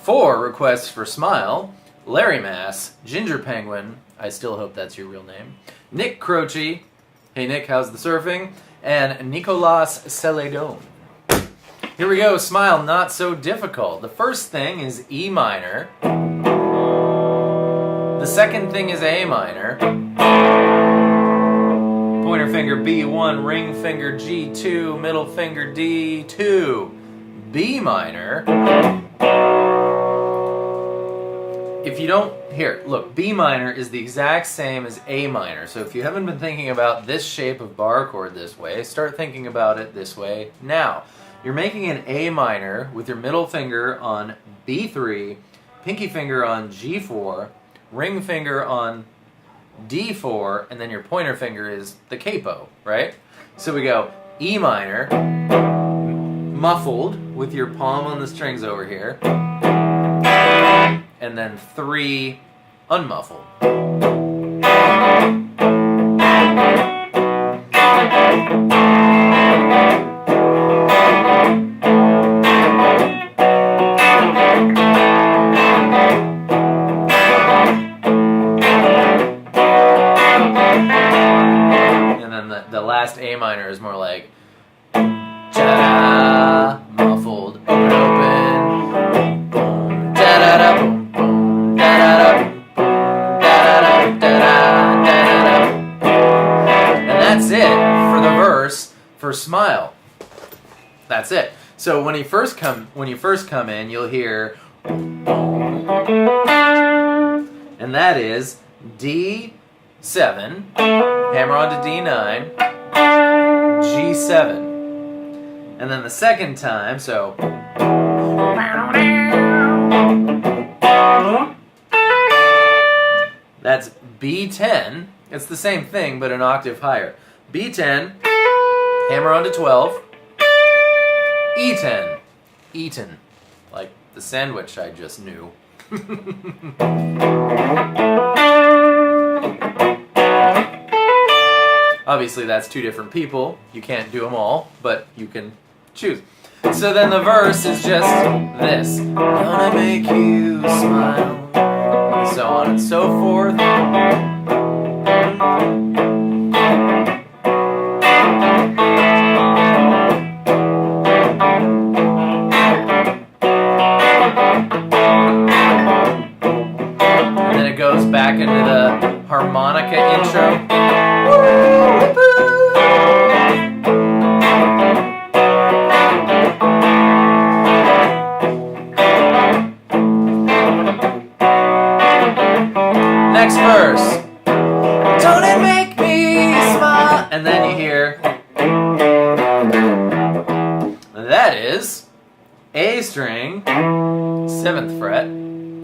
4 requests for Smile, Larry Mass, Ginger Penguin, I still hope that's your real name, Nick Croce, hey Nick, how's the surfing, and Nicolas Celedon. Here we go, Smile, not so difficult. The first thing is E minor. The second thing is A minor. Pointer finger B1, ring finger G2, middle finger D2, B minor. If you don't, here, look, B minor is the exact same as A minor. So if you haven't been thinking about this shape of bar chord this way, start thinking about it this way now. You're making an A minor with your middle finger on B3, pinky finger on G4, ring finger on D4, and then your pointer finger is the capo, right? So we go E minor, muffled with your palm on the strings over here, and then 3 unmuffled. The last A minor is more like da muffled, open, boom, da da da, boom, boom, da da da, boom, da da da, da da. And that's it for the verse for Smile. That's it. So when you first come in, you'll hear, and that is D7, hammer on to D9, G7. And then the second time, so that's B10. It's the same thing, but an octave higher. B10, hammer on to 12, E10, Eaton, like the sandwich I just knew. Obviously, that's 2 different people. You can't do them all, but you can choose. So then the verse is just this. Gonna make you smile. And so on and so forth. And then it goes back into the harmonica intro. Next verse. Don't it make me smile? And then you hear, that is A string, 7th fret,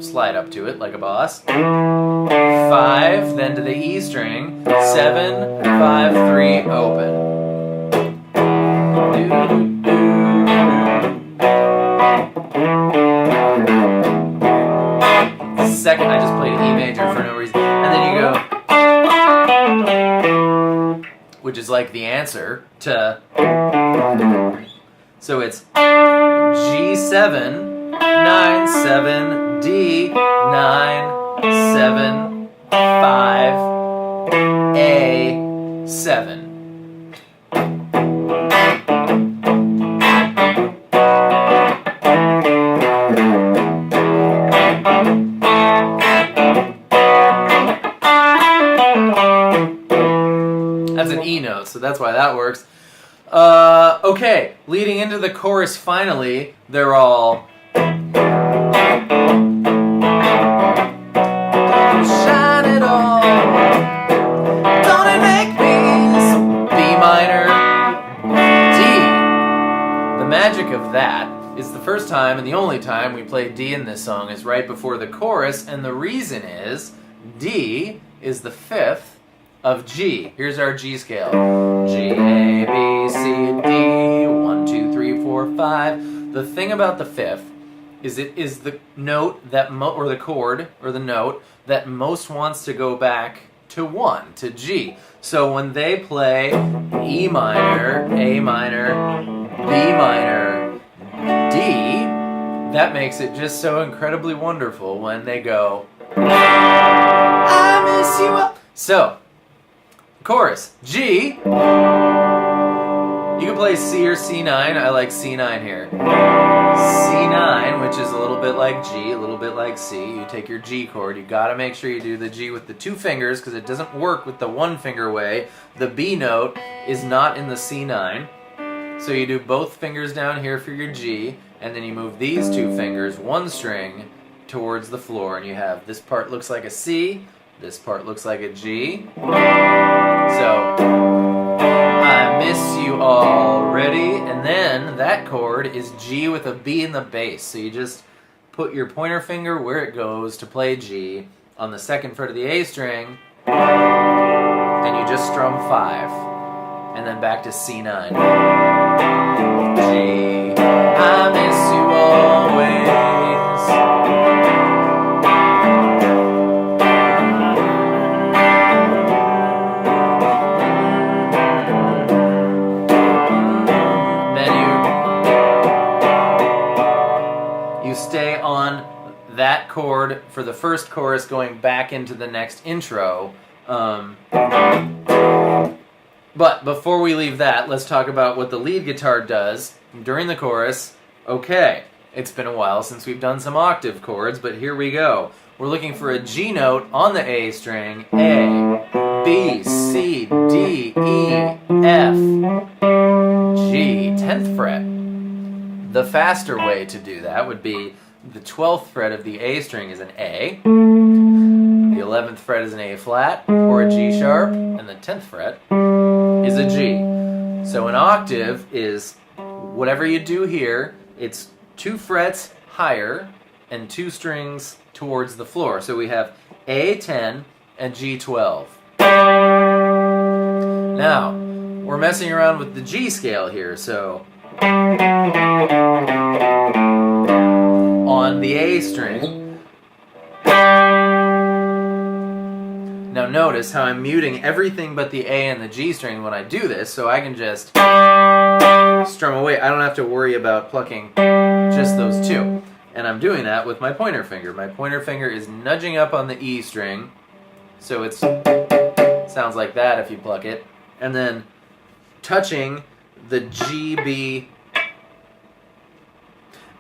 slide up to it like a boss, 5, then to the E string, 7, 5, 3, open. Second, I just played E major for no reason, and then you go, which is like the answer to, so it's G7, 9, 7, D, 9, 7, 5, A, 7. That's an E note, so that's why that works. Okay, leading into the chorus finally, they're all shine it all. Don't it make me B minor, D. The magic of that is the first time and the only time we play D in this song is right before the chorus, and the reason is D is the 5th of G. Here's our G scale. G, A, B, C, D, 1, 2, 3, 4, 5. The thing about the 5th is it is the note that, or the chord, or the note that most wants to go back to 1, to G. So when they play E minor, A minor, B minor, D, that makes it just so incredibly wonderful when they go, I miss you all. So, chorus, G. You can play C or C9. I like C9 here. C9, which is a little bit like G, a little bit like C. You take your G chord. You got to make sure you do the G with the 2 fingers because it doesn't work with the 1 finger way. The B note is not in the C9. So you do both fingers down here for your G, and then you move these 2 fingers, 1 string, towards the floor. And you have this part looks like a C, this part looks like a G. So, I miss you already, and then that chord is G with a B in the bass. So you just put your pointer finger where it goes to play G on the 2nd fret of the A string, and you just strum 5, and then back to C9. G, I miss you always. Stay on that chord for the first chorus going back into the next intro. But before we leave that, let's talk about what the lead guitar does during the chorus. Okay, it's been a while since we've done some octave chords, but here we go. We're looking for a G note on the A string. A, B, C, D, E, F, G, 10th fret. The faster way to do that would be the 12th fret of the A string is an A, the 11th fret is an A flat or a G sharp, and the 10th fret is a G. So an octave is whatever you do here, it's 2 frets higher and 2 strings towards the floor. So we have A10 and G12. Now, we're messing around with the G scale here, so on the A string. Now notice how I'm muting everything but the A and the G string when I do this, so I can just strum away. I don't have to worry about plucking just those 2. And I'm doing that with my pointer finger. My pointer finger is nudging up on the E string, so it sounds like that if you pluck it, and then touching the G, B,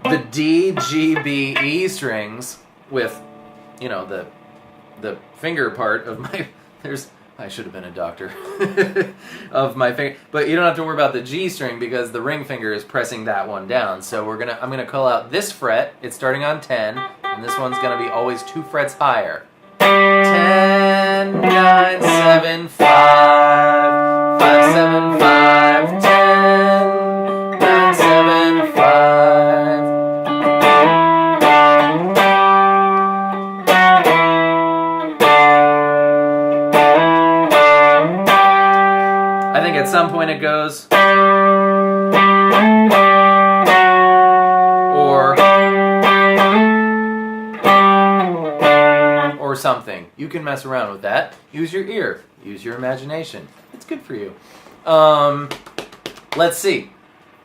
the D, G, B, E strings with, you know, the finger part of my, I should have been a doctor, of my finger, but you don't have to worry about the G string because the ring finger is pressing that one down. So I'm gonna call out this fret, it's starting on 10, and this one's gonna be always 2 frets higher. 10, 9, 7, 5, 5, 7, 5, 10, 9, 7, 5. I think at some point it goes or something. You can mess around with that. Use your ear. Use your imagination. It's good for you. Let's see.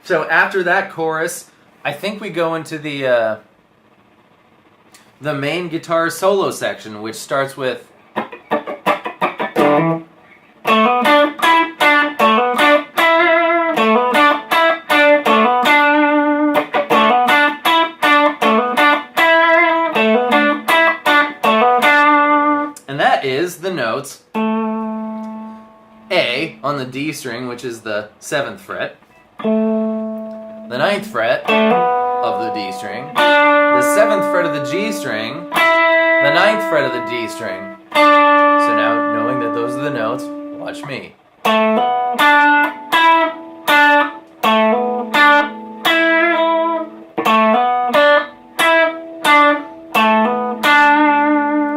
So after that chorus, I think we go into the main guitar solo section, which starts with is the notes A on the D string, which is the 7th fret, the 9th fret of the D string, the 7th fret of the G string, the 9th fret of the D string. So now, knowing that those are the notes, watch me.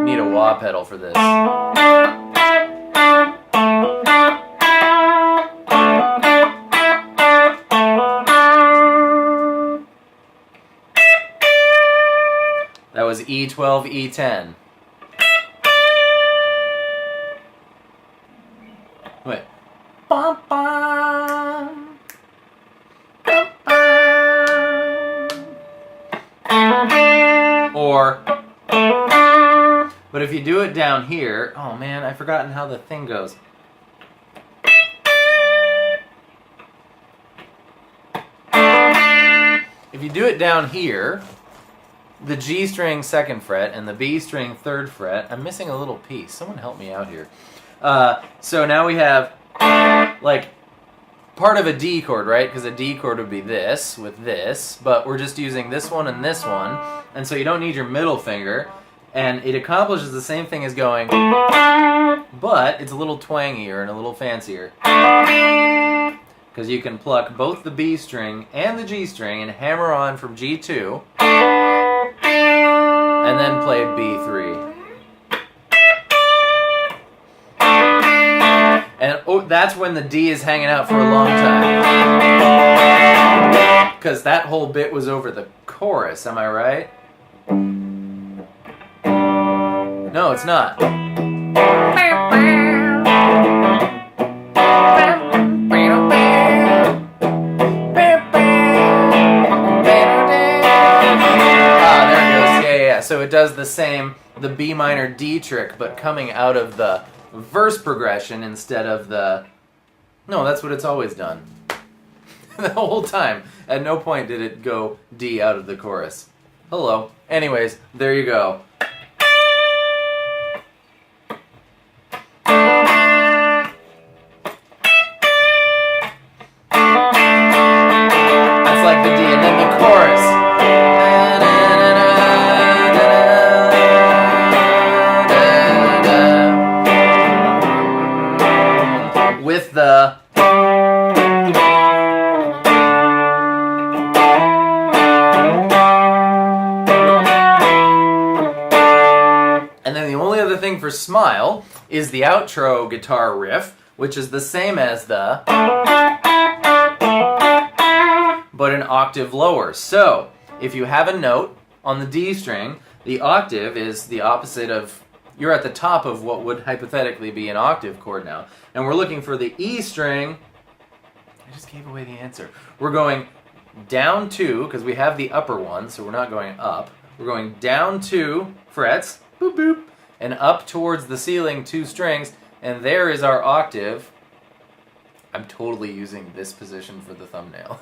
Need a wah pedal for this. That was E12, E10. Wait. Bum, bum. Bum, bum. or. But if you do it down here, oh man, I've forgotten how the thing goes. If you do it down here, the G string 2nd fret and the B string 3rd fret, I'm missing a little piece. Someone help me out here. So now we have like part of a D chord, right? Because a D chord would be this with this, but we're just using this one and this one, and so you don't need your middle finger, and it accomplishes the same thing as going, but it's a little twangier and a little fancier. Because you can pluck both the B string and the G string and hammer on from G2, and then play B3. And that's when the D is hanging out for a long time. Because that whole bit was over the chorus, am I right? No, it's not. So it does the same, the B minor D trick, but coming out of the verse progression instead of the... No, that's what it's always done. The whole time. At no point did it go D out of the chorus. Hello. Anyways, there you go. That's like the D, and then the chorus. With the and then the only other thing for Smile is the outro guitar riff, which is the same as the, but an octave lower. So if you have a note on the D string, the octave is the opposite of, you're at the top of what would hypothetically be an octave chord now. And we're looking for the E string. I just gave away the answer. We're going down 2, because we have the upper one, so we're not going up. We're going down 2 frets, boop boop, and up towards the ceiling 2 strings, and there is our octave. I'm totally using this position for the thumbnail.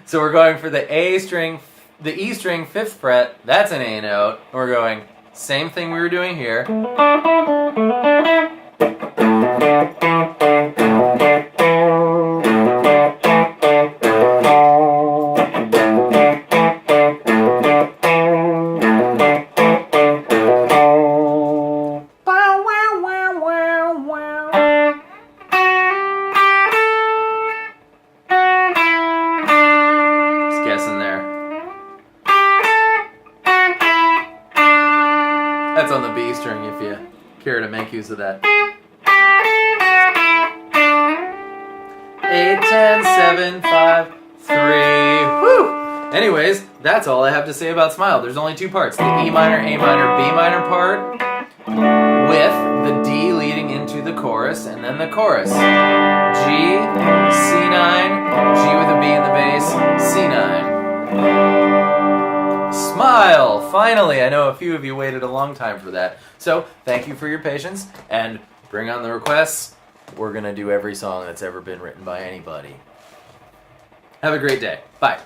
So we're going for the A string, the E string 5th fret, that's an A note, and we're going same thing we were doing here. Just guessing there. That's on the B string if you care to make use of that. 8, 10, 7, 5, 3. Woo! Anyways, that's all I have to say about Smile. There's only 2 parts. The E minor, A minor, B minor part with the D leading into the chorus, and then the chorus. G, C9, G with a B in the bass, C9. Smile! Finally! I know a few of you waited a long time for that. So, thank you for your patience, and bring on the requests. We're going to do every song that's ever been written by anybody. Have a great day. Bye.